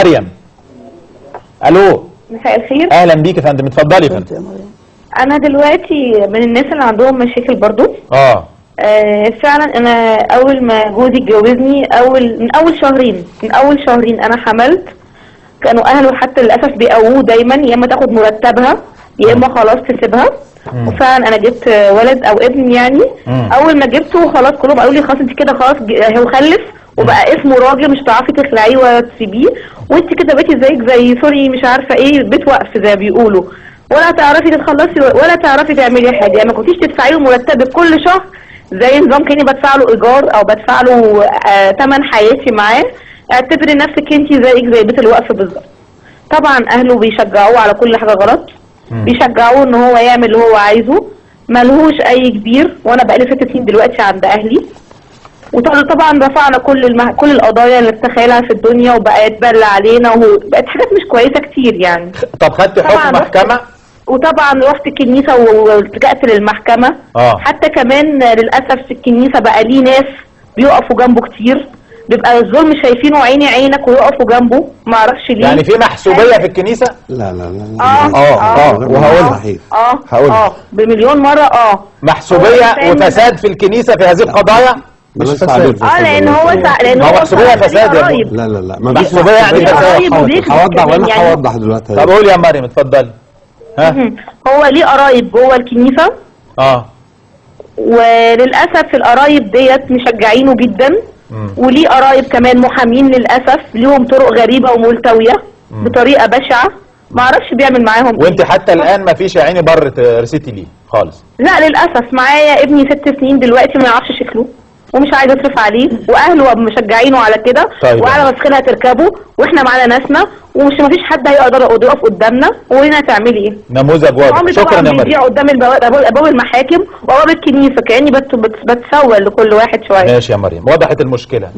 مريم. الو. مساء الخير. اهلا بيك يا فندم، اتفضلي يا فندم. انا دلوقتي من الناس اللي عندهم مشاكل برضو. فعلا انا اول ما جوزي اتجوزني من اول شهرين انا حملت. كانوا اهله حتى للاسف بيقووه دايما، يا اما تاخد مرتبها يا اما خلاص تسيبها. وفعلا انا جبت ولد او ابن يعني. اول ما جبته خلاص كلهم قالوا لي خلاص انت كده خلاص هو خلف وبقى اسمه راجل، مش هتعرفي تخلعيه ولا تسيبيه، وانت كده بقيتي زيك زي سوري مش عارفه ايه بيت وقف زي ما بيقولوا، ولا تعرفي تتخلصي ولا تعرفي تعملي حاجه. يعني ما كنتيش تدفعي له مرتبك كل شهر زي نظام كاني بدفع له ايجار او بدفع له ثمن حياتي معاه. اعتبري نفسك انت زيك زي بيت الوقف بالظبط. طبعا اهله بيشجعوه على كل حاجه غلط، بيشجعوه ان هو يعمل اللي هو عايزه، ملهوش اي كبير. وانا بقالي 6 سنين دلوقتي عند اهلي، وطبعا رفعنا كل القضايا اللي تتخيلها في الدنيا، وبقى يتبلى علينا وبقت حاجات مش كويسه كتير يعني. طب خدت حكم محكمه؟ وطبعا رحت الكنيسه والتجأت للمحكمه. حتى كمان للاسف في الكنيسه بقى ليه ناس بيقفوا جنبه كتير، بيبقى الظلم شايفينه عيني عينك ويقفوا جنبه، ما اعرفش ليه. يعني في محسوبيه في الكنيسه؟ لا لا لا. وهقولها بمليون مره. محسوبيه وفساد في الكنيسه في هذه القضايا؟ مش فساد. لان هو محسوبيه فساد يا ابني. لا لا لا، محسوبيه يعني فساد. هوضح وانا هوضح دلوقتي. طب قولي يا مريم اتفضلي. هو ليه قرايب جوه الكنيسه. وللاسف القرايب ديت مشجعينه جدا. وليه قرايب كمان محامين للاسف ليهم طرق غريبه وملتويه بطريقه بشعه، ما اعرفش بيعمل معاهم وانت حتى الان ما فيش يا عيني بر رسيتي ليه خالص؟ لا للاسف. معايا ابني 6 سنين دلوقتي ما يعرفش شكله ومش عايز اصرف عليه، واهله مشجعينه على كده. طيب. وعلى مسخنها تركبه، واحنا معانا ناسنا، ومش ما فيش حد هيقدر يقف قدامنا. وهنا هتعملي ايه؟ نموذج واضح. شكرا يا مريم. بيضيع قدام ابواب المحاكم وابواب الكنيسه، كاني بتسول لكل واحد شويه. ماشي يا مريم، وضحت المشكله.